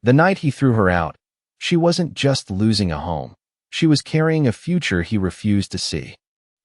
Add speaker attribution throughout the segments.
Speaker 1: The night he threw her out, she wasn't just losing a home. She was carrying a future he refused to see.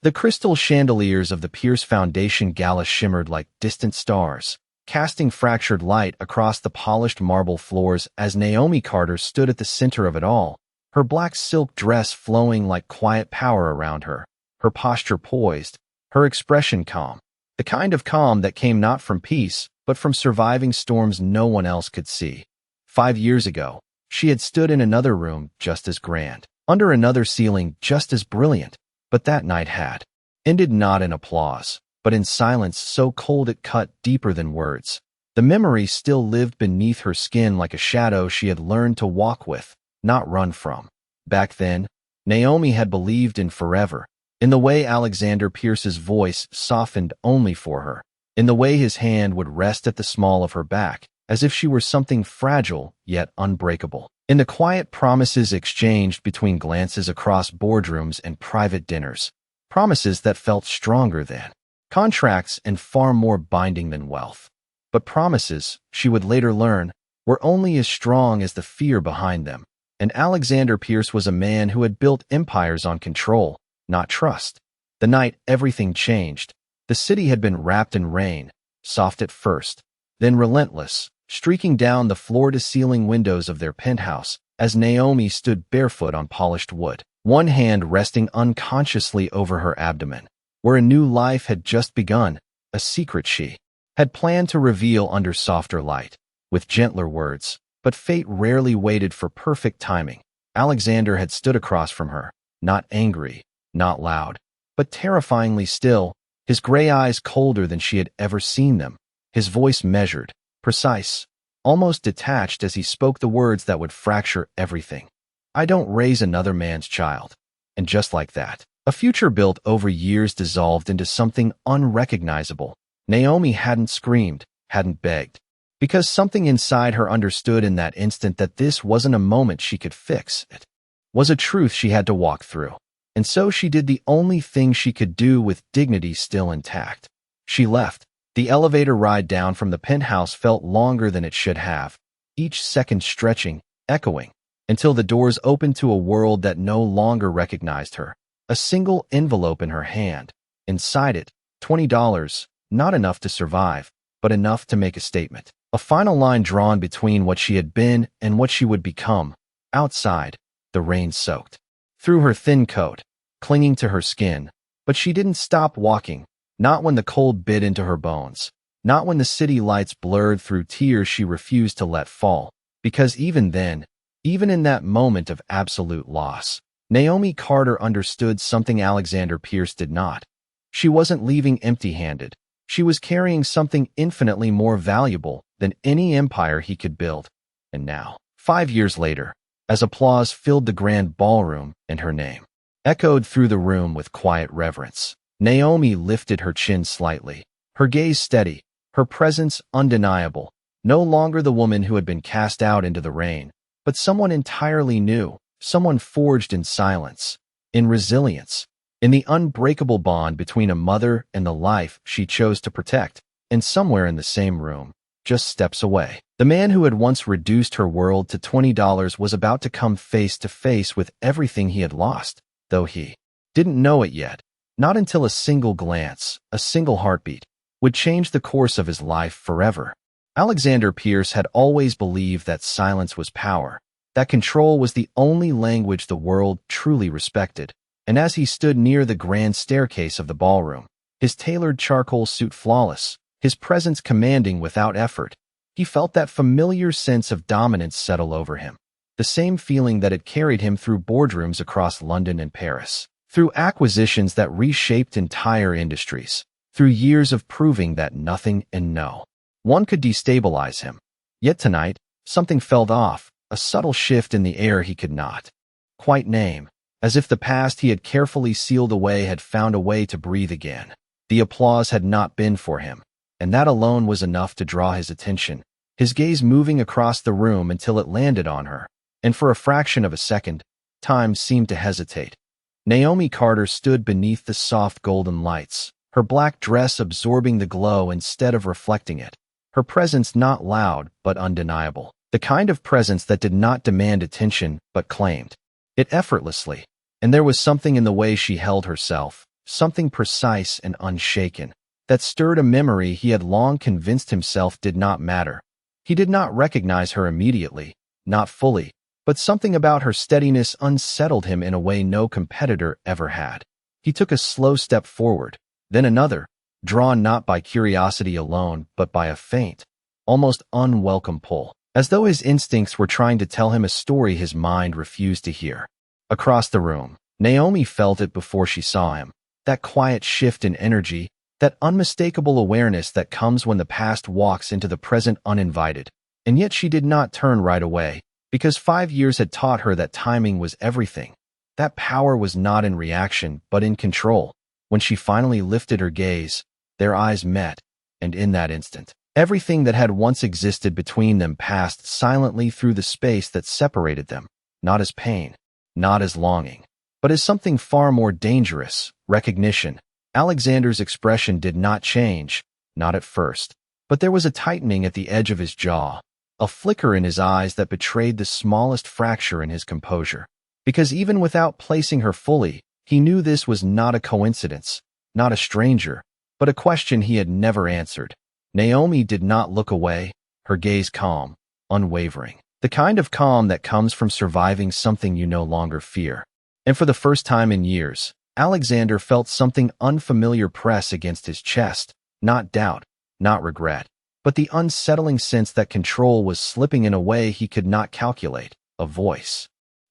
Speaker 1: The crystal chandeliers of the Pierce Foundation Gala shimmered like distant stars, casting fractured light across the polished marble floors as Naomi Carter stood at the center of it all, her black silk dress flowing like quiet power around her, her posture poised, her expression calm, the kind of calm that came not from peace, but from surviving storms no one else could see. 5 years ago, she had stood in another room just as grand, under another ceiling just as brilliant, but that night had ended not in applause, but in silence so cold it cut deeper than words. The memory still lived beneath her skin like a shadow she had learned to walk with, not run from. Back then, Naomi had believed in forever, in the way Alexander Pierce's voice softened only for her, in the way his hand would rest at the small of her back, as if she were something fragile yet unbreakable, in the quiet promises exchanged between glances across boardrooms and private dinners, promises that felt stronger than contracts and far more binding than wealth. But promises, she would later learn, were only as strong as the fear behind them, and Alexander Pierce was a man who had built empires on control, not trust. The night everything changed, the city had been wrapped in rain, soft at first, then relentless, streaking down the floor-to-ceiling windows of their penthouse as Naomi stood barefoot on polished wood, one hand resting unconsciously over her abdomen, where a new life had just begun, a secret she had planned to reveal under softer light, with gentler words. But fate rarely waited for perfect timing. Alexander had stood across from her, not angry, not loud, but terrifyingly still, his gray eyes colder than she had ever seen them, his voice measured, precise, almost detached as he spoke the words that would fracture everything. I don't raise another man's child. And just like that, a future built over years dissolved into something unrecognizable. Naomi hadn't screamed, hadn't begged, because something inside her understood in that instant that this wasn't a moment she could fix. It was a truth she had to walk through. And so she did the only thing she could do with dignity still intact. She left. The elevator ride down from the penthouse felt longer than it should have, each second stretching, echoing, until the doors opened to a world that no longer recognized her. A single envelope in her hand. Inside it, $20, not enough to survive, but enough to make a statement. A final line drawn between what she had been and what she would become. Outside, the rain soaked through her thin coat, clinging to her skin, but she didn't stop walking, not when the cold bit into her bones, not when the city lights blurred through tears she refused to let fall, because even then, even in that moment of absolute loss, Naomi Carter understood something Alexander Pierce did not. She wasn't leaving empty-handed. She was carrying something infinitely more valuable than any empire he could build. And now, 5 years later, as applause filled the grand ballroom and her name echoed through the room with quiet reverence, Naomi lifted her chin slightly, her gaze steady, her presence undeniable, no longer the woman who had been cast out into the rain, but someone entirely new, someone forged in silence, in resilience, in the unbreakable bond between a mother and the life she chose to protect. And somewhere in the same room, just steps away, the man who had once reduced her world to $20 was about to come face to face with everything he had lost, though he didn't know it yet. Not until a single glance, a single heartbeat, would change the course of his life forever. Alexander Pierce had always believed that silence was power, that control was the only language the world truly respected. And as he stood near the grand staircase of the ballroom, his tailored charcoal suit flawless, his presence commanding without effort, he felt that familiar sense of dominance settle over him, the same feeling that had carried him through boardrooms across London and Paris, through acquisitions that reshaped entire industries, through years of proving that nothing and no one could destabilize him. Yet tonight, something felt off, a subtle shift in the air he could not quite name, as if the past he had carefully sealed away had found a way to breathe again. The applause had not been for him, and that alone was enough to draw his attention, his gaze moving across the room until it landed on her, and for a fraction of a second, time seemed to hesitate. Naomi Carter stood beneath the soft golden lights, her black dress absorbing the glow instead of reflecting it, her presence not loud but undeniable. the kind of presence that did not demand attention but claimed it effortlessly. And there was something in the way she held herself, something precise and unshaken, that stirred a memory he had long convinced himself did not matter. He did not recognize her immediately, not fully, but something about her steadiness unsettled him in a way no competitor ever had. He took a slow step forward, then another, drawn not by curiosity alone but by a faint, almost unwelcome pull, as though his instincts were trying to tell him a story his mind refused to hear. Across the room, Naomi felt it before she saw him, that quiet shift in energy, that unmistakable awareness that comes when the past walks into the present uninvited. And yet she did not turn right away, because 5 years had taught her that timing was everything. That power was not in reaction, but in control. When she finally lifted her gaze, their eyes met, and in that instant, everything that had once existed between them passed silently through the space that separated them, not as pain, not as longing, but as something far more dangerous, recognition. Alexander's expression did not change, not at first, but there was a tightening at the edge of his jaw, a flicker in his eyes that betrayed the smallest fracture in his composure. Because even without placing her fully, he knew this was not a coincidence, not a stranger, but a question he had never answered. Naomi did not look away, her gaze calm, unwavering, the kind of calm that comes from surviving something you no longer fear. And for the first time in years, Alexander felt something unfamiliar press against his chest, not doubt, not regret, but the unsettling sense that control was slipping in a way he could not calculate. A voice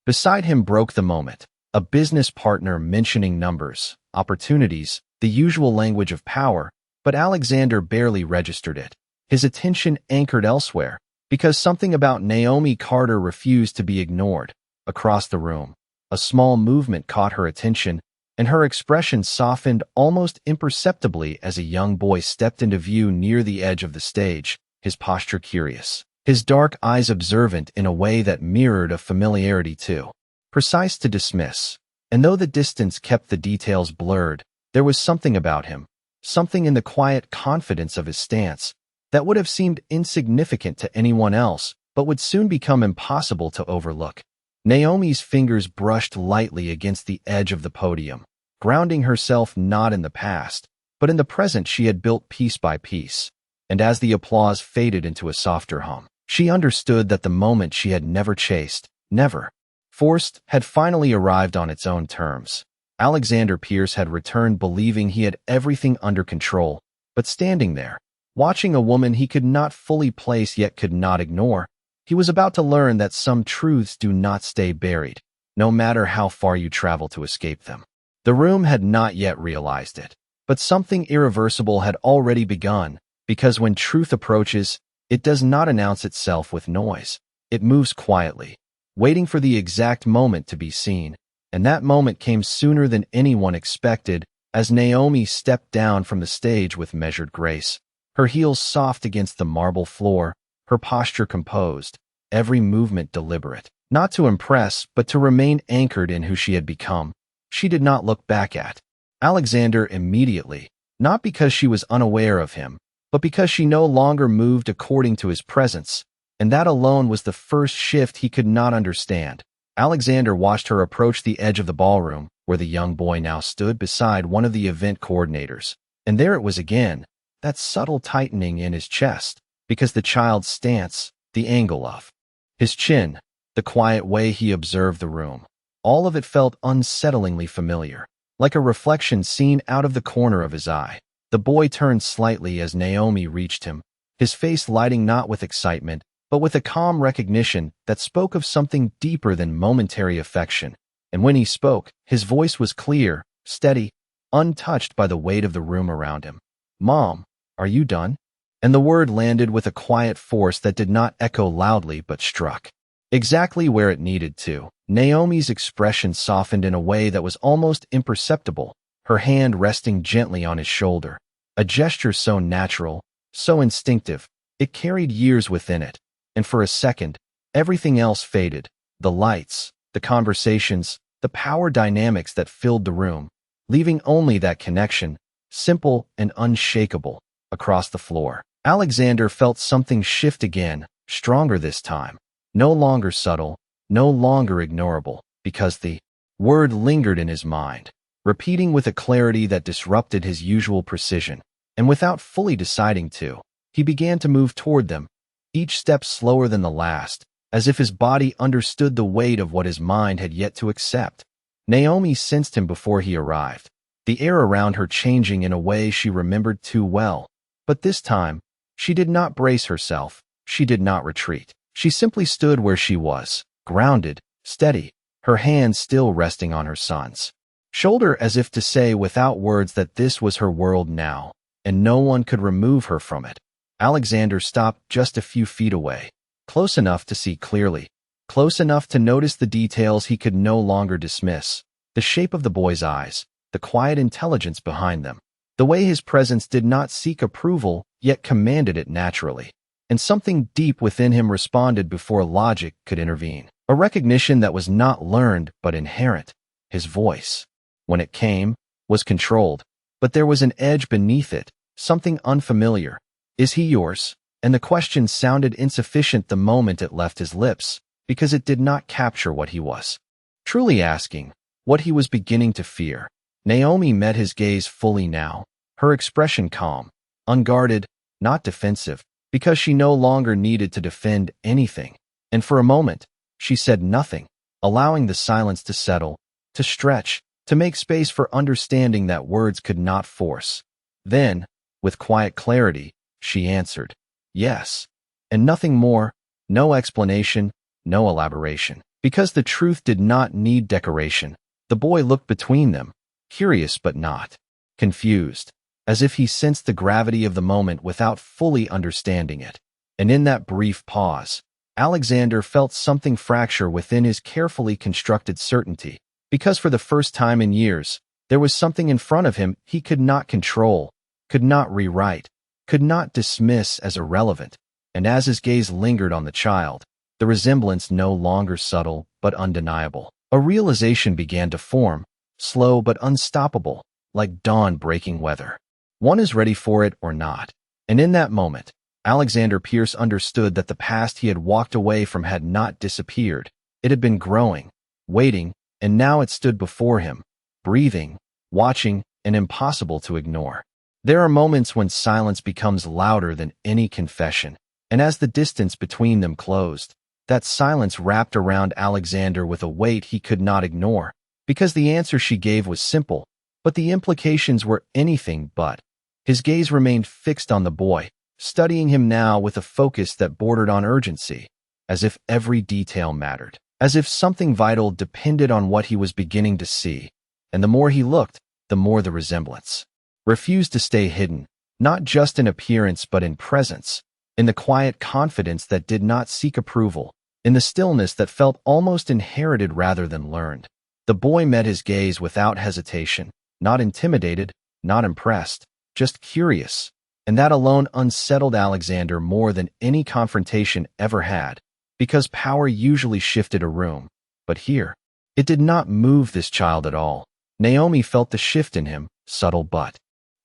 Speaker 1: beside him broke the moment, a business partner mentioning numbers, opportunities, the usual language of power, but Alexander barely registered it. His attention anchored elsewhere, because something about Naomi Carter refused to be ignored. Across the room, a small movement caught her attention, and her expression softened almost imperceptibly as a young boy stepped into view near the edge of the stage, his posture curious, his dark eyes observant in a way that mirrored a familiarity too precise to dismiss. And though the distance kept the details blurred, there was something about him, something in the quiet confidence of his stance, that would have seemed insignificant to anyone else, but would soon become impossible to overlook. Naomi's fingers brushed lightly against the edge of the podium, grounding herself not in the past, but in the present she had built piece by piece. And as the applause faded into a softer hum, she understood that the moment she had never chased, never forced, had finally arrived on its own terms. Alexander Pierce had returned believing he had everything under control, but standing there, watching a woman he could not fully place yet could not ignore, he was about to learn that some truths do not stay buried, no matter how far you travel to escape them. The room had not yet realized it, but something irreversible had already begun, because when truth approaches, it does not announce itself with noise. It moves quietly, waiting for the exact moment to be seen, and that moment came sooner than anyone expected as Naomi stepped down from the stage with measured grace, her heels soft against the marble floor, her posture composed, every movement deliberate, not to impress but to remain anchored in who she had become. She did not look back at Alexander immediately, not because she was unaware of him, but because she no longer moved according to his presence, and that alone was the first shift he could not understand. Alexander watched her approach the edge of the ballroom, where the young boy now stood beside one of the event coordinators, and there it was again, that subtle tightening in his chest, because the child's stance, the angle of his chin, the quiet way he observed the room, all of it felt unsettlingly familiar, like a reflection seen out of the corner of his eye. The boy turned slightly as Naomi reached him, his face lighting not with excitement, but with a calm recognition that spoke of something deeper than momentary affection. And when he spoke, his voice was clear, steady, untouched by the weight of the room around him. "Mom, are you done?" And the word landed with a quiet force that did not echo loudly but struck exactly where it needed to. Naomi's expression softened in a way that was almost imperceptible, her hand resting gently on his shoulder, a gesture so natural, so instinctive, it carried years within it. And for a second, everything else faded, the lights, the conversations, the power dynamics that filled the room, leaving only that connection, simple and unshakable, across the floor. Alexander felt something shift again, stronger this time, no longer subtle, no longer ignorable, because the word lingered in his mind, repeating with a clarity that disrupted his usual precision, and without fully deciding to, he began to move toward them, each step slower than the last, as if his body understood the weight of what his mind had yet to accept. Naomi sensed him before he arrived, the air around her changing in a way she remembered too well. But this time, she did not brace herself, she did not retreat. She simply stood where she was, grounded, steady, her hands still resting on her son's shoulder as if to say without words that this was her world now, and no one could remove her from it. Alexander stopped just a few feet away, close enough to see clearly, close enough to notice the details he could no longer dismiss, the shape of the boy's eyes, the quiet intelligence behind them, the way his presence did not seek approval yet commanded it naturally. And something deep within him responded before logic could intervene, a recognition that was not learned but inherent. His voice, when it came, was controlled, but there was an edge beneath it, something unfamiliar. "Is he yours?" And the question sounded insufficient the moment it left his lips, because it did not capture what he was truly asking, what he was beginning to fear. Naomi met his gaze fully now, her expression calm, unguarded, not defensive, because she no longer needed to defend anything. And for a moment, she said nothing, allowing the silence to settle, to stretch, to make space for understanding that words could not force. Then, with quiet clarity, she answered, "Yes." And nothing more, no explanation, no elaboration. Because the truth did not need decoration, the boy looked between them, curious but not confused, as if he sensed the gravity of the moment without fully understanding it. And in that brief pause, Alexander felt something fracture within his carefully constructed certainty, because for the first time in years, there was something in front of him he could not control, could not rewrite, could not dismiss as irrelevant. And as his gaze lingered on the child, the resemblance no longer subtle but undeniable, a realization began to form, slow but unstoppable, like dawn-breaking weather. One is ready for it or not. And in that moment, Alexander Pierce understood that the past he had walked away from had not disappeared. It had been growing, waiting, and now it stood before him, breathing, watching, and impossible to ignore. There are moments when silence becomes louder than any confession, and as the distance between them closed, that silence wrapped around Alexander with a weight he could not ignore, because the answer she gave was simple, but the implications were anything but. His gaze remained fixed on the boy, studying him now with a focus that bordered on urgency, as if every detail mattered, as if something vital depended on what he was beginning to see. And the more he looked, the more the resemblance refused to stay hidden, not just in appearance but in presence, in the quiet confidence that did not seek approval, in the stillness that felt almost inherited rather than learned. The boy met his gaze without hesitation, not intimidated, not impressed, just curious, and that alone unsettled Alexander more than any confrontation ever had, because power usually shifted a room, but here, it did not move this child at all. Naomi felt the shift in him, subtle but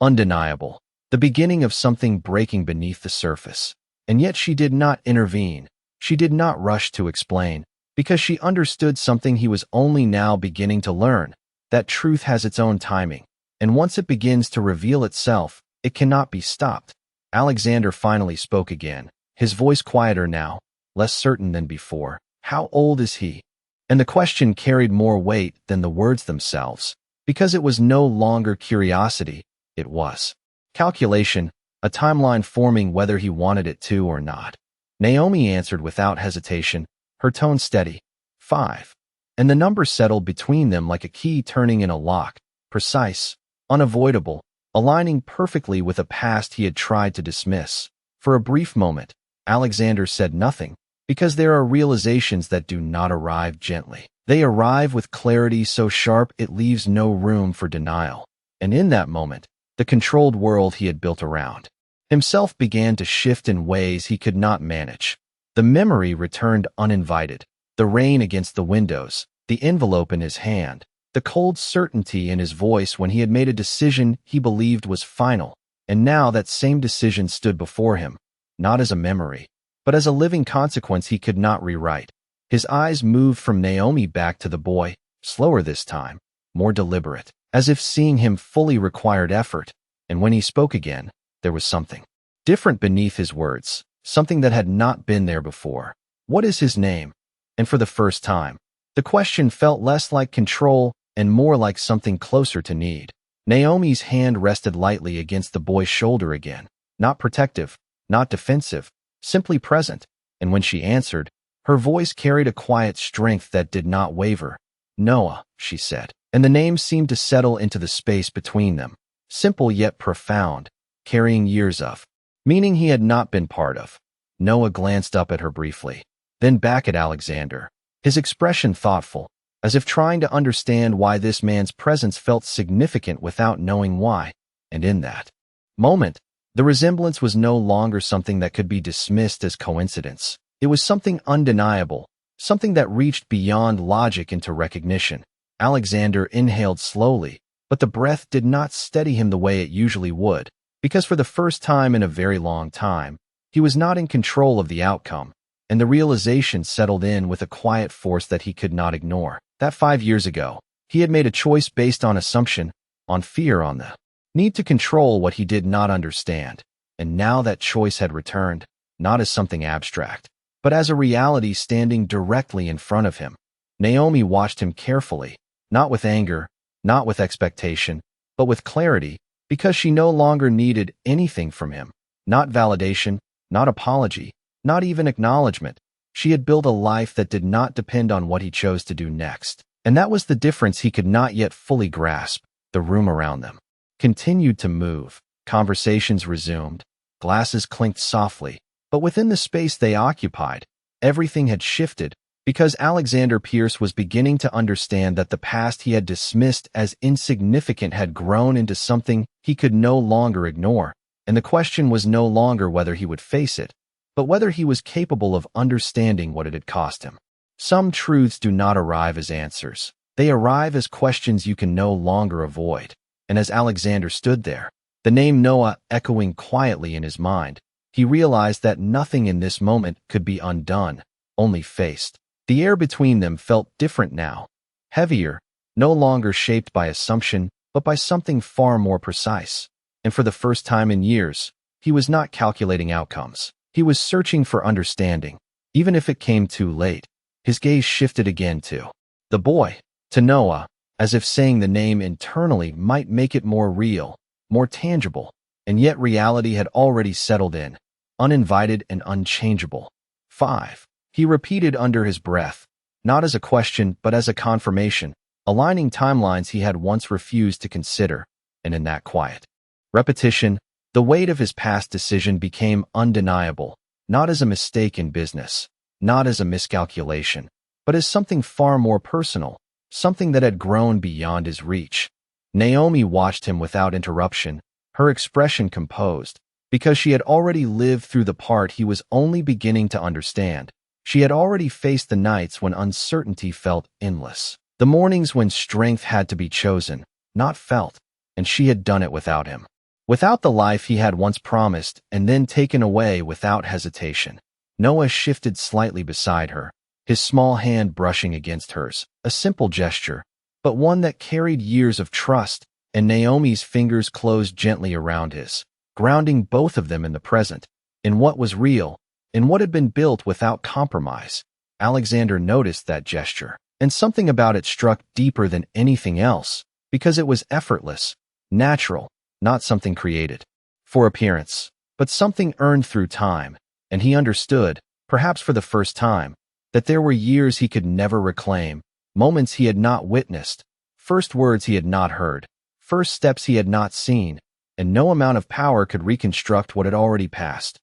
Speaker 1: undeniable, the beginning of something breaking beneath the surface. And yet she did not intervene, she did not rush to explain, because she understood something he was only now beginning to learn, that truth has its own timing, and once it begins to reveal itself, it cannot be stopped. Alexander finally spoke again, his voice quieter now, less certain than before. "How old is he?" And the question carried more weight than the words themselves, because it was no longer curiosity, it was calculation, a timeline forming whether he wanted it to or not. Naomi answered without hesitation, her tone steady. 5. And the number settled between them like a key turning in a lock, precise, unavoidable, aligning perfectly with a past he had tried to dismiss. For a brief moment, Alexander said nothing, because there are realizations that do not arrive gently. They arrive with clarity so sharp it leaves no room for denial. And in that moment, the controlled world he had built around himself began to shift in ways he could not manage. The memory returned uninvited, the rain against the windows, the envelope in his hand, the cold certainty in his voice when he had made a decision he believed was final. And now that same decision stood before him, not as a memory, but as a living consequence he could not rewrite. His eyes moved from Naomi back to the boy, slower this time, more deliberate, as if seeing him fully required effort, and when he spoke again, there was something different beneath his words, something that had not been there before. "What is his name?" And for the first time, the question felt less like control and more like something closer to need. Naomi's hand rested lightly against the boy's shoulder again, not protective, not defensive, simply present, and when she answered, her voice carried a quiet strength that did not waver. "Noah," she said, and the name seemed to settle into the space between them, simple yet profound, carrying years of meaning he had not been part of. Noah glanced up at her briefly, then back at Alexander, his expression thoughtful, as if trying to understand why this man's presence felt significant without knowing why, and in that moment, the resemblance was no longer something that could be dismissed as coincidence. It was something undeniable, something that reached beyond logic into recognition. Alexander inhaled slowly, but the breath did not steady him the way it usually would, because for the first time in a very long time, he was not in control of the outcome, and the realization settled in with a quiet force that he could not ignore. That 5 years ago, he had made a choice based on assumption, on fear, on the need to control what he did not understand, and now that choice had returned, not as something abstract, but as a reality standing directly in front of him. Naomi watched him carefully, not with anger, not with expectation, but with clarity, because she no longer needed anything from him, not validation, not apology, not even acknowledgement. She had built a life that did not depend on what he chose to do next, and that was the difference he could not yet fully grasp. The room around them continued to move. Conversations resumed. Glasses clinked softly, but within the space they occupied, everything had shifted, because Alexander Pierce was beginning to understand that the past he had dismissed as insignificant had grown into something he could no longer ignore, and the question was no longer whether he would face it, but whether he was capable of understanding what it had cost him. Some truths do not arrive as answers. They arrive as questions you can no longer avoid. And as Alexander stood there, the name Noah echoing quietly in his mind, he realized that nothing in this moment could be undone, only faced. The air between them felt different now, heavier, no longer shaped by assumption, but by something far more precise. And for the first time in years, he was not calculating outcomes. He was searching for understanding, even if it came too late. His gaze shifted again to the boy, to Noah, as if saying the name internally might make it more real, more tangible, and yet reality had already settled in, uninvited and unchangeable. 5. He repeated under his breath, not as a question but as a confirmation, aligning timelines he had once refused to consider, and in that quiet repetition, the weight of his past decision became undeniable, not as a mistake in business, not as a miscalculation, but as something far more personal, something that had grown beyond his reach. Naomi watched him without interruption, her expression composed, because she had already lived through the part he was only beginning to understand. She had already faced the nights when uncertainty felt endless, the mornings when strength had to be chosen, not felt, and she had done it without him. Without the life he had once promised and then taken away without hesitation. Noah shifted slightly beside her, his small hand brushing against hers, a simple gesture, but one that carried years of trust, and Naomi's fingers closed gently around his, grounding both of them in the present, in what was real, in what had been built without compromise. Alexander noticed that gesture, and something about it struck deeper than anything else, because it was effortless, natural, not something created for appearance, but something earned through time, and he understood, perhaps for the first time, that there were years he could never reclaim, moments he had not witnessed, first words he had not heard, first steps he had not seen, and no amount of power could reconstruct what had already passed.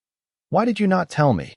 Speaker 1: "Why did you not tell me?"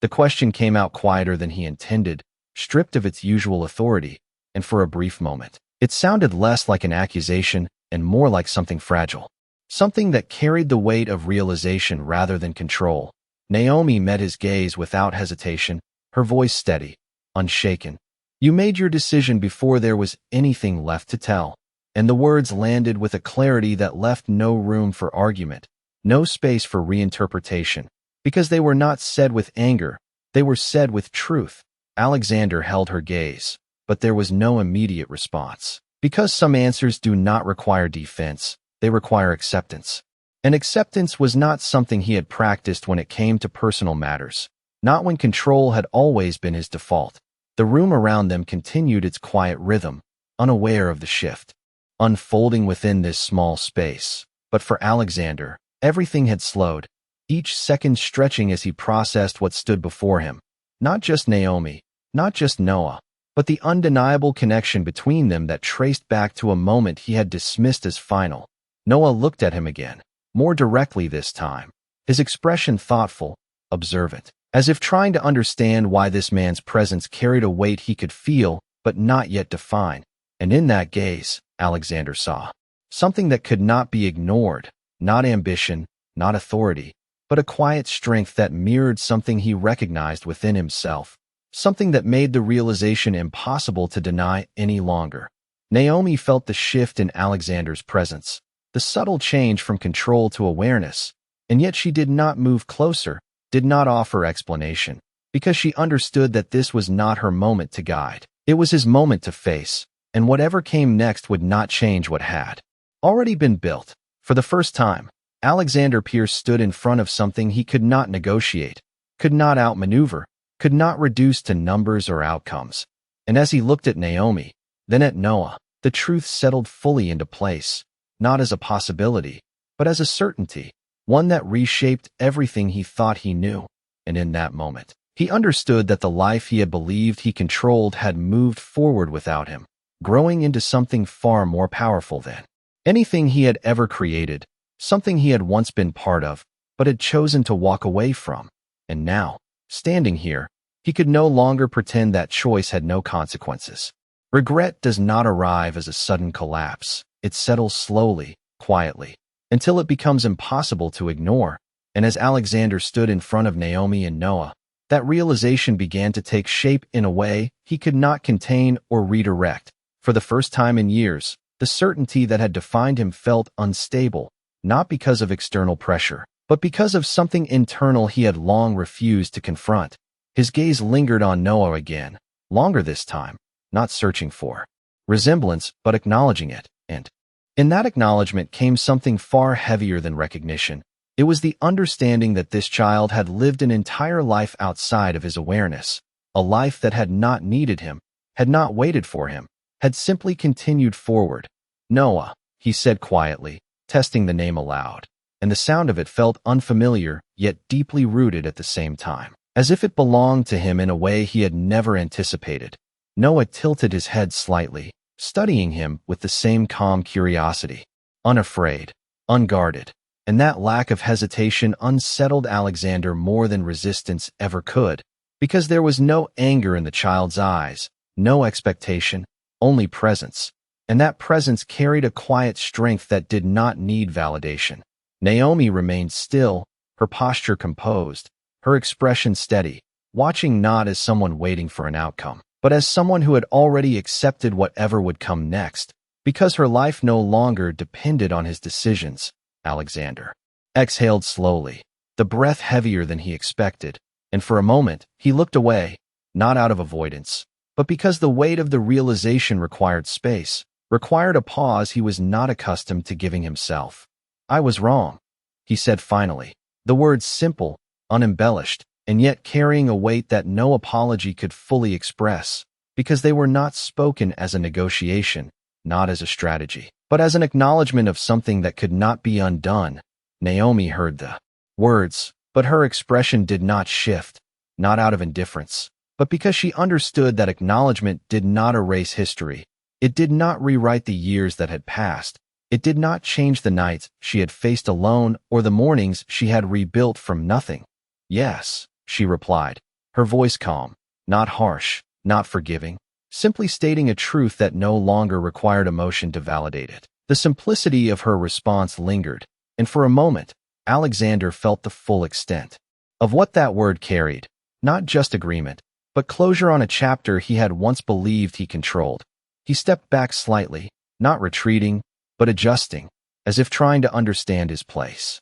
Speaker 1: The question came out quieter than he intended, stripped of its usual authority, and for a brief moment, it sounded less like an accusation and more like something fragile, something that carried the weight of realization rather than control. Naomi met his gaze without hesitation, her voice steady, unshaken. "You made your decision before there was anything left to tell," and the words landed with a clarity that left no room for argument, no space for reinterpretation. because they were not said with anger, they were said with truth. Alexander held her gaze, but there was no immediate response. Because some answers do not require defense, they require acceptance. And acceptance was not something he had practiced when it came to personal matters, not when control had always been his default. The room around them continued its quiet rhythm, unaware of the shift, unfolding within this small space. But for Alexander, everything had slowed, each second stretching as he processed what stood before him. Not just Naomi, not just Noah, but the undeniable connection between them that traced back to a moment he had dismissed as final. Noah looked at him again, more directly this time, his expression thoughtful, observant, as if trying to understand why this man's presence carried a weight he could feel but not yet define. And in that gaze, Alexander saw something that could not be ignored, not ambition, not authority, but a quiet strength that mirrored something he recognized within himself, something that made the realization impossible to deny any longer. Naomi felt the shift in Alexander's presence, the subtle change from control to awareness, and yet she did not move closer, did not offer explanation, because she understood that this was not her moment to guide. It was his moment to face, and whatever came next would not change what had already been built. For the first time, Alexander Pierce stood in front of something he could not negotiate, could not outmaneuver, could not reduce to numbers or outcomes. And as he looked at Naomi, then at Noah, the truth settled fully into place, not as a possibility, but as a certainty, one that reshaped everything he thought he knew. And in that moment, he understood that the life he had believed he controlled had moved forward without him, growing into something far more powerful than anything he had ever created, something he had once been part of, but had chosen to walk away from. And now, standing here, he could no longer pretend that choice had no consequences. Regret does not arrive as a sudden collapse. It settles slowly, quietly, until it becomes impossible to ignore. And as Alexander stood in front of Naomi and Noah, that realization began to take shape in a way he could not contain or redirect. For the first time in years, the certainty that had defined him felt unstable, not because of external pressure, but because of something internal he had long refused to confront. His gaze lingered on Noah again, longer this time, not searching for resemblance, but acknowledging it. And in that acknowledgement came something far heavier than recognition. It was the understanding that this child had lived an entire life outside of his awareness, a life that had not needed him, had not waited for him, had simply continued forward. Noah, he said quietly, testing the name aloud, and the sound of it felt unfamiliar yet deeply rooted at the same time, as if it belonged to him in a way he had never anticipated. Noah tilted his head slightly, studying him with the same calm curiosity, unafraid, unguarded, and that lack of hesitation unsettled Alexander more than resistance ever could, because there was no anger in the child's eyes, no expectation, only presence, and that presence carried a quiet strength that did not need validation. Naomi remained still, her posture composed, her expression steady, watching not as someone waiting for an outcome, but as someone who had already accepted whatever would come next, because her life no longer depended on his decisions. Alexander exhaled slowly, the breath heavier than he expected, and for a moment he looked away, not out of avoidance, but because the weight of the realization required space, required a pause he was not accustomed to giving himself. "I was wrong," he said finally, the words simple, unembellished, and yet carrying a weight that no apology could fully express, because they were not spoken as a negotiation, not as a strategy, but as an acknowledgement of something that could not be undone. Naomi heard the words, but her expression did not shift, not out of indifference, but because she understood that acknowledgement did not erase history. It did not rewrite the years that had passed. It did not change the nights she had faced alone or the mornings she had rebuilt from nothing. "Yes," she replied, her voice calm, not harsh, not forgiving, simply stating a truth that no longer required emotion to validate it. The simplicity of her response lingered, and for a moment, Alexander felt the full extent of what that word carried, not just agreement, but closure on a chapter he had once believed he controlled. He stepped back slightly, not retreating, but adjusting, as if trying to understand his place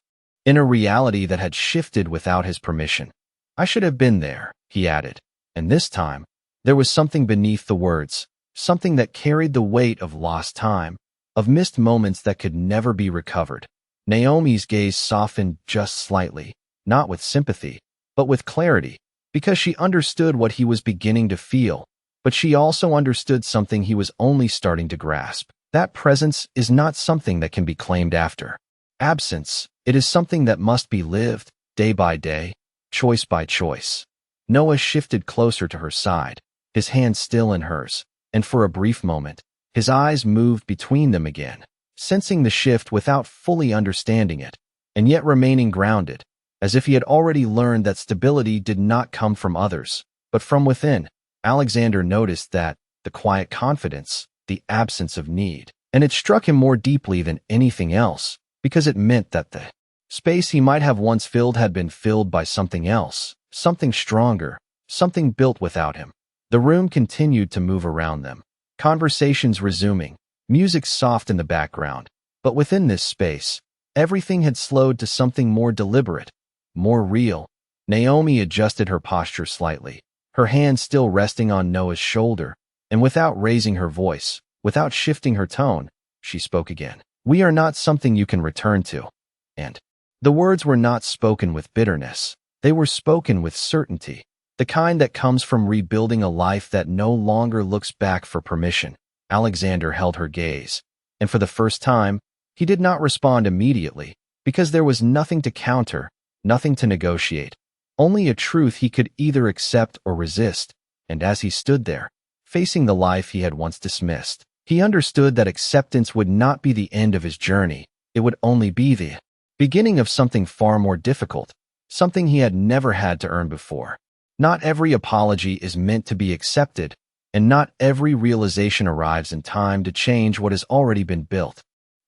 Speaker 1: in a reality that had shifted without his permission. I should have been there, he added. And this time, there was something beneath the words, something that carried the weight of lost time, of missed moments that could never be recovered. Naomi's gaze softened just slightly, not with sympathy, but with clarity, because she understood what he was beginning to feel, but she also understood something he was only starting to grasp. That presence is not something that can be claimed after. Absence, it is something that must be lived, day by day, choice by choice. Noah shifted closer to her side, his hand still in hers, and for a brief moment, his eyes moved between them again, sensing the shift without fully understanding it, and yet remaining grounded, as if he had already learned that stability did not come from others, but from within. Alexander noticed that, the quiet confidence, the absence of need, and it struck him more deeply than anything else, because it meant that the space he might have once filled had been filled by something else, something stronger, something built without him. The room continued to move around them, conversations resuming, music soft in the background, but within this space, everything had slowed to something more deliberate, more real. Naomi adjusted her posture slightly, her hand still resting on Noah's shoulder, and without raising her voice, without shifting her tone, she spoke again. We are not something you can return to. And the words were not spoken with bitterness. They were spoken with certainty, the kind that comes from rebuilding a life that no longer looks back for permission. Alexander held her gaze, and for the first time, he did not respond immediately, because there was nothing to counter, nothing to negotiate, only a truth he could either accept or resist. And as he stood there, facing the life he had once dismissed, he understood that acceptance would not be the end of his journey, it would only be the beginning of something far more difficult, something he had never had to earn before. Not every apology is meant to be accepted, and not every realization arrives in time to change what has already been built.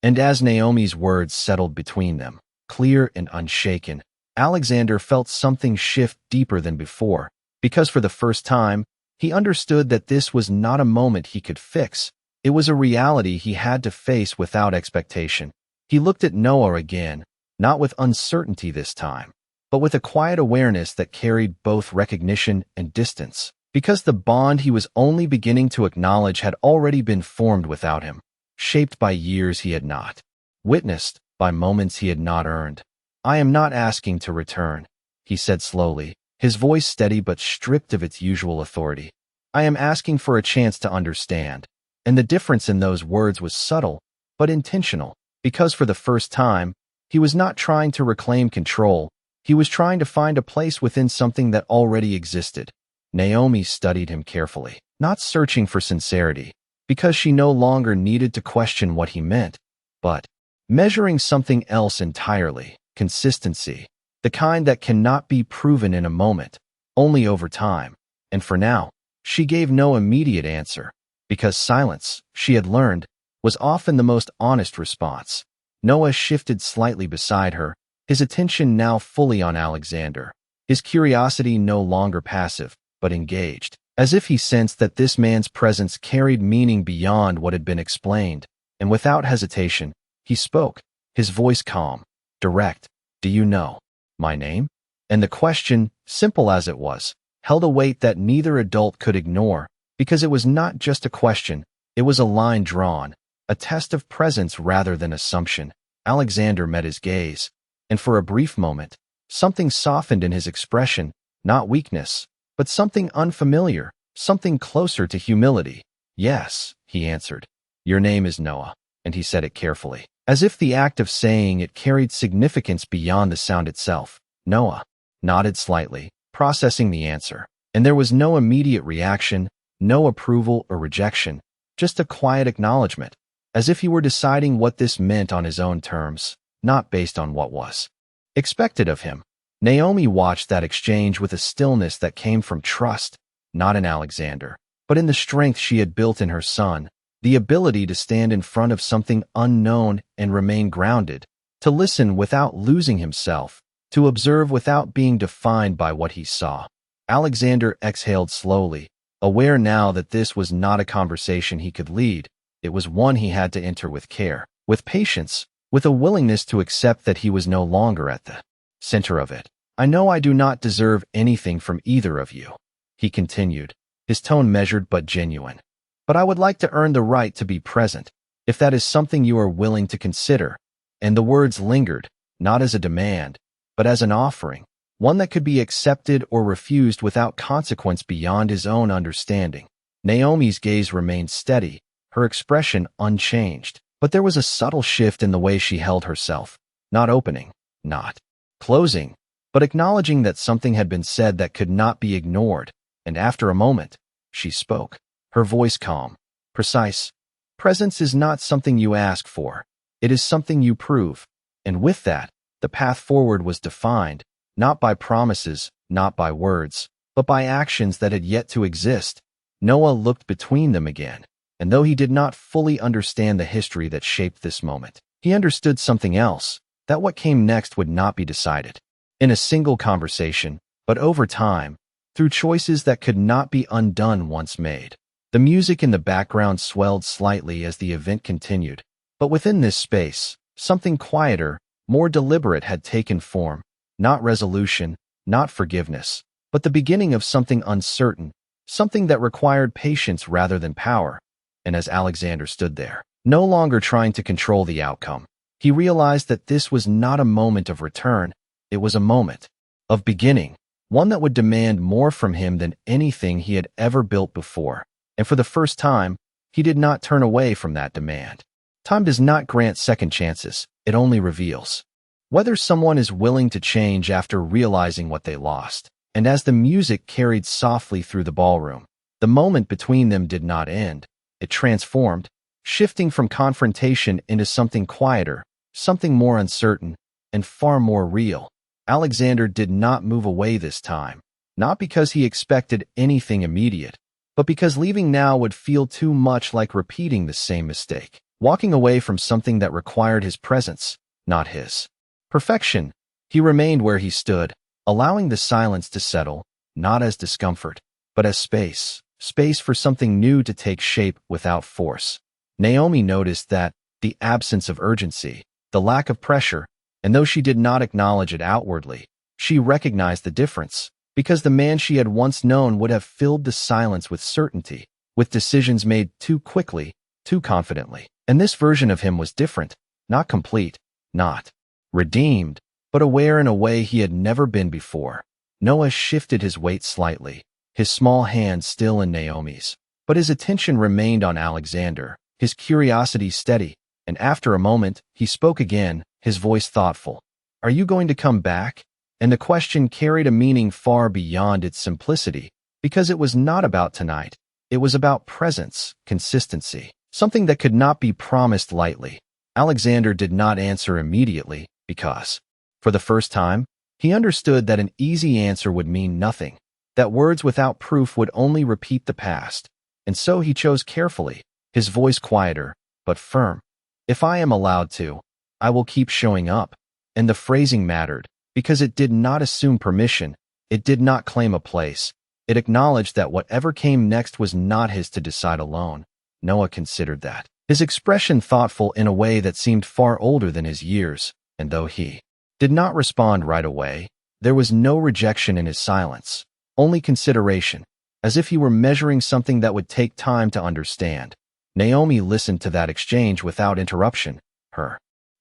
Speaker 1: And as Naomi's words settled between them, clear and unshaken, Alexander felt something shift deeper than before, because for the first time, he understood that this was not a moment he could fix. It was a reality he had to face without expectation. He looked at Noah again, not with uncertainty this time, but with a quiet awareness that carried both recognition and distance, because the bond he was only beginning to acknowledge had already been formed without him, shaped by years he had not witnessed, by moments he had not earned. I am not asking to return, he said slowly, his voice steady but stripped of its usual authority. I am asking for a chance to understand. And the difference in those words was subtle, but intentional, because for the first time, he was not trying to reclaim control, he was trying to find a place within something that already existed. Naomi studied him carefully, not searching for sincerity, because she no longer needed to question what he meant, but measuring something else entirely, consistency, the kind that cannot be proven in a moment, only over time. And for now, she gave no immediate answer, because silence, she had learned, was often the most honest response. Noah shifted slightly beside her, his attention now fully on Alexander, his curiosity no longer passive, but engaged, as if he sensed that this man's presence carried meaning beyond what had been explained. And without hesitation, he spoke, his voice calm, direct. Do you know my name? And the question, simple as it was, held a weight that neither adult could ignore, because it was not just a question, it was a line drawn, a test of presence rather than assumption. Alexander met his gaze, and for a brief moment, something softened in his expression, not weakness, but something unfamiliar, something closer to humility. Yes, he answered. Your name is Noah, and he said it carefully, as if the act of saying it carried significance beyond the sound itself. Noah nodded slightly, processing the answer, and there was no immediate reaction, no approval or rejection, just a quiet acknowledgement, as if he were deciding what this meant on his own terms, not based on what was expected of him. Naomi watched that exchange with a stillness that came from trust, not in Alexander, but in the strength she had built in her son, the ability to stand in front of something unknown and remain grounded, to listen without losing himself, to observe without being defined by what he saw. Alexander exhaled slowly, aware now that this was not a conversation he could lead, it was one he had to enter with care, with patience, with a willingness to accept that he was no longer at the center of it. I know I do not deserve anything from either of you, he continued, his tone measured but genuine. But I would like to earn the right to be present, if that is something you are willing to consider. And the words lingered, not as a demand, but as an offering, one that could be accepted or refused without consequence beyond his own understanding. Naomi's gaze remained steady, her expression unchanged, but there was a subtle shift in the way she held herself, not opening, not closing, but acknowledging that something had been said that could not be ignored, and after a moment, she spoke, her voice calm, precise. Presence is not something you ask for, it is something you prove, and with that, the path forward was defined, not by promises, not by words, but by actions that had yet to exist. Noah looked between them again, and though he did not fully understand the history that shaped this moment, he understood something else, that what came next would not be decided in a single conversation, but over time, through choices that could not be undone once made. The music in the background swelled slightly as the event continued, but within this space, something quieter, more deliberate had taken form, not resolution, not forgiveness, but the beginning of something uncertain, something that required patience rather than power. And as Alexander stood there, no longer trying to control the outcome, he realized that this was not a moment of return, it was a moment of beginning, one that would demand more from him than anything he had ever built before. And for the first time, he did not turn away from that demand. Time does not grant second chances, it only reveals whether someone is willing to change after realizing what they lost. And as the music carried softly through the ballroom, the moment between them did not end. It transformed, shifting from confrontation into something quieter, something more uncertain, and far more real. Alexander did not move away this time, not because he expected anything immediate, but because leaving now would feel too much like repeating the same mistake, walking away from something that required his presence, not his perfection. He remained where he stood, allowing the silence to settle, not as discomfort, but as space for something new to take shape without force. Naomi noticed that the absence of urgency, the lack of pressure, and though she did not acknowledge it outwardly, she recognized the difference, because the man she had once known would have filled the silence with certainty, with decisions made too quickly, too confidently. And this version of him was different, not complete, not redeemed, but aware in a way he had never been before. Noah shifted his weight slightly, his small hand still in Naomi's, but his attention remained on Alexander, his curiosity steady, and after a moment, he spoke again, his voice thoughtful. Are you going to come back? And the question carried a meaning far beyond its simplicity, because it was not about tonight. It was about presence, consistency, something that could not be promised lightly. Alexander did not answer immediately, because, for the first time, he understood that an easy answer would mean nothing, that words without proof would only repeat the past, and so he chose carefully, his voice quieter, but firm. If I am allowed to, I will keep showing up. And the phrasing mattered, because it did not assume permission, it did not claim a place, it acknowledged that whatever came next was not his to decide alone. Noah considered that, his expression thoughtful in a way that seemed far older than his years, and though he did not respond right away, there was no rejection in his silence, only consideration, as if he were measuring something that would take time to understand. Naomi listened to that exchange without interruption, her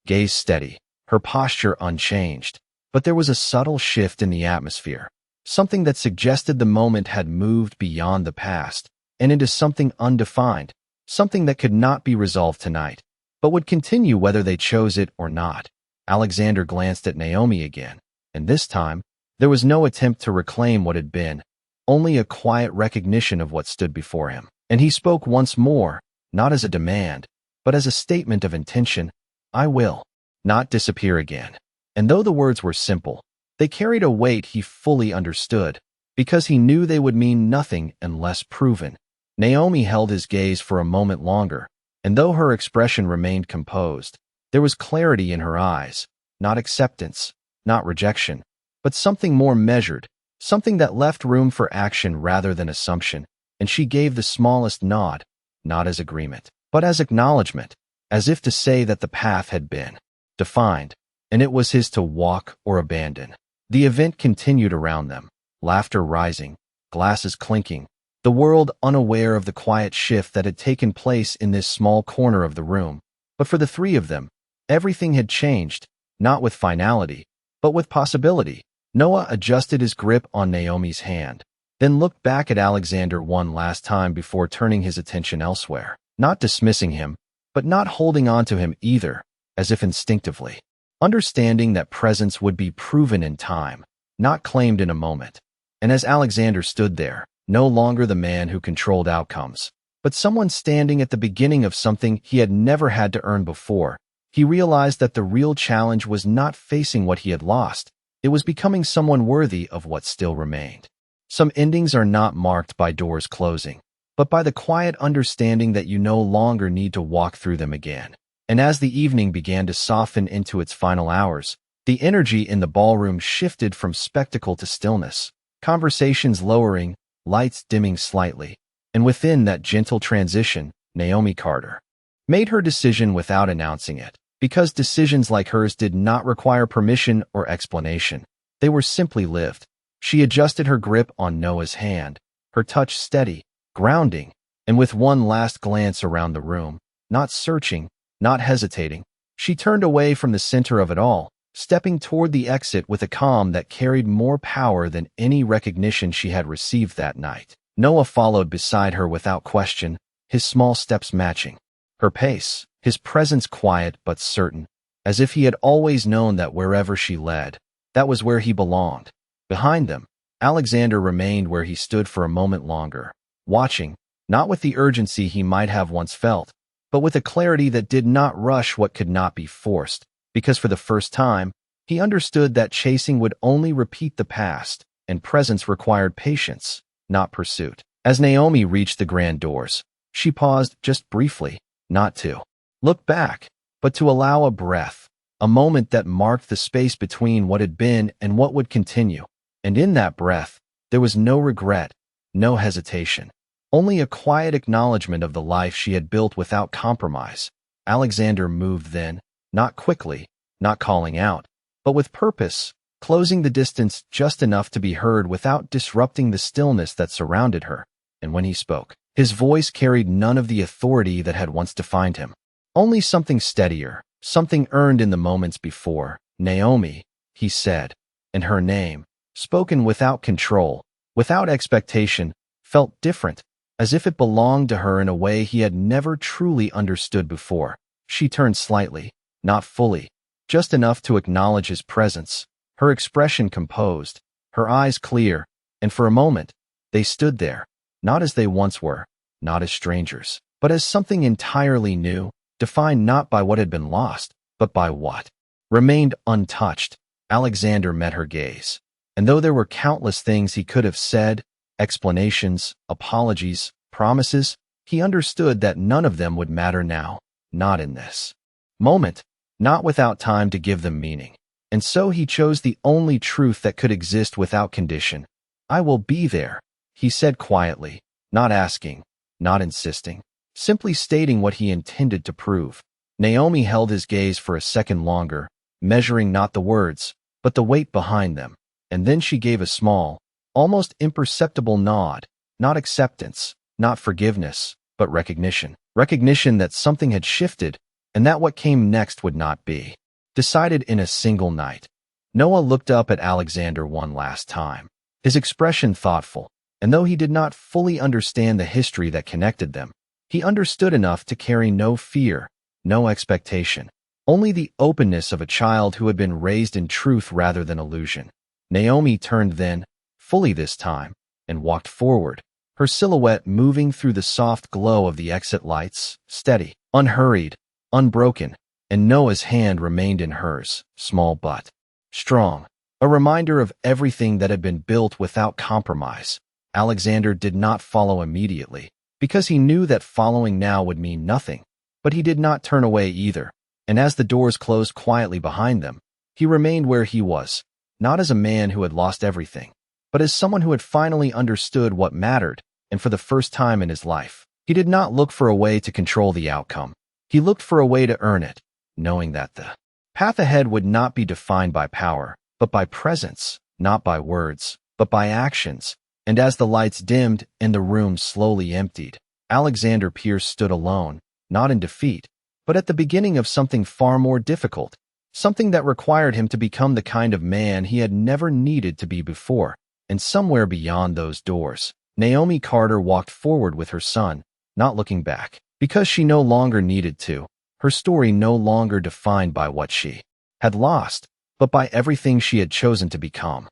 Speaker 1: gaze steady, her posture unchanged, but there was a subtle shift in the atmosphere, something that suggested the moment had moved beyond the past and into something undefined, something that could not be resolved tonight, but would continue whether they chose it or not. Alexander glanced at Naomi again, and this time, there was no attempt to reclaim what had been, only a quiet recognition of what stood before him. And he spoke once more, not as a demand, but as a statement of intention. I will not disappear again. And though the words were simple, they carried a weight he fully understood, because he knew they would mean nothing unless proven. Naomi held his gaze for a moment longer, and though her expression remained composed, there was clarity in her eyes, not acceptance, not rejection, but something more measured, something that left room for action rather than assumption, and she gave the smallest nod, not as agreement, but as acknowledgement, as if to say that the path had been defined, and it was his to walk or abandon. The event continued around them, laughter rising, glasses clinking, the world unaware of the quiet shift that had taken place in this small corner of the room. But for the three of them, everything had changed, not with finality, but with possibility. Noah adjusted his grip on Naomi's hand, then looked back at Alexander one last time before turning his attention elsewhere, not dismissing him, but not holding on to him either, as if instinctively, understanding that presence would be proven in time, not claimed in a moment. And as Alexander stood there, no longer the man who controlled outcomes, but someone standing at the beginning of something he had never had to earn before, he realized that the real challenge was not facing what he had lost. It was becoming someone worthy of what still remained. Some endings are not marked by doors closing, but by the quiet understanding that you no longer need to walk through them again. And as the evening began to soften into its final hours, the energy in the ballroom shifted from spectacle to stillness, conversations lowering, lights dimming slightly, and within that gentle transition, Naomi Carter made her decision without announcing it, because decisions like hers did not require permission or explanation. They were simply lived. She adjusted her grip on Noah's hand, her touch steady, grounding, and with one last glance around the room, not searching, not hesitating, she turned away from the center of it all, stepping toward the exit with a calm that carried more power than any recognition she had received that night. Noah followed beside her without question, his small steps matching her pace, his presence quiet but certain, as if he had always known that wherever she led, that was where he belonged. Behind them, Alexander remained where he stood for a moment longer, watching, not with the urgency he might have once felt, but with a clarity that did not rush what could not be forced, because for the first time, he understood that chasing would only repeat the past, and presence required patience, not pursuit. As Naomi reached the grand doors, she paused just briefly, not to look back, but to allow a breath, a moment that marked the space between what had been and what would continue. And in that breath, there was no regret, no hesitation, only a quiet acknowledgement of the life she had built without compromise. Alexander moved then, not quickly, not calling out, but with purpose, closing the distance just enough to be heard without disrupting the stillness that surrounded her. And when he spoke, his voice carried none of the authority that had once defined him. Only something steadier, something earned in the moments before. Naomi, he said, and her name, spoken without control, without expectation, felt different, as if it belonged to her in a way he had never truly understood before. She turned slightly, not fully, just enough to acknowledge his presence, her expression composed, her eyes clear, and for a moment, they stood there, not as they once were, not as strangers, but as something entirely new, defined not by what had been lost, but by what remained untouched. Alexander met her gaze, and though there were countless things he could have said, explanations, apologies, promises, he understood that none of them would matter now, not in this moment, not without time to give them meaning. And so he chose the only truth that could exist without condition. I will be there, he said quietly, not asking, not insisting, simply stating what he intended to prove. Naomi held his gaze for a second longer, measuring not the words, but the weight behind them, and then she gave a small, almost imperceptible nod, not acceptance, not forgiveness, but recognition. Recognition that something had shifted, and that what came next would not be decided in a single night. Noah looked up at Alexander one last time, his expression thoughtful, and though he did not fully understand the history that connected them, he understood enough to carry no fear, no expectation, only the openness of a child who had been raised in truth rather than illusion. Naomi turned then, fully this time, and walked forward, her silhouette moving through the soft glow of the exit lights, steady, unhurried, unbroken, and Noah's hand remained in hers, small but strong, a reminder of everything that had been built without compromise. Alexander did not follow immediately, because he knew that following now would mean nothing, but he did not turn away either, and as the doors closed quietly behind them, he remained where he was, not as a man who had lost everything, but as someone who had finally understood what mattered, and for the first time in his life. He did not look for a way to control the outcome. He looked for a way to earn it, knowing that the Path ahead would not be defined by power, but by presence, not by words, but by actions. And as the lights dimmed and the room slowly emptied, Alexander Pierce stood alone, not in defeat, but at the beginning of something far more difficult, something that required him to become the kind of man he had never needed to be before. And somewhere beyond those doors, Naomi Carter walked forward with her son, not looking back, because she no longer needed to. Her story no longer defined by what she had lost, but by everything she had chosen to become.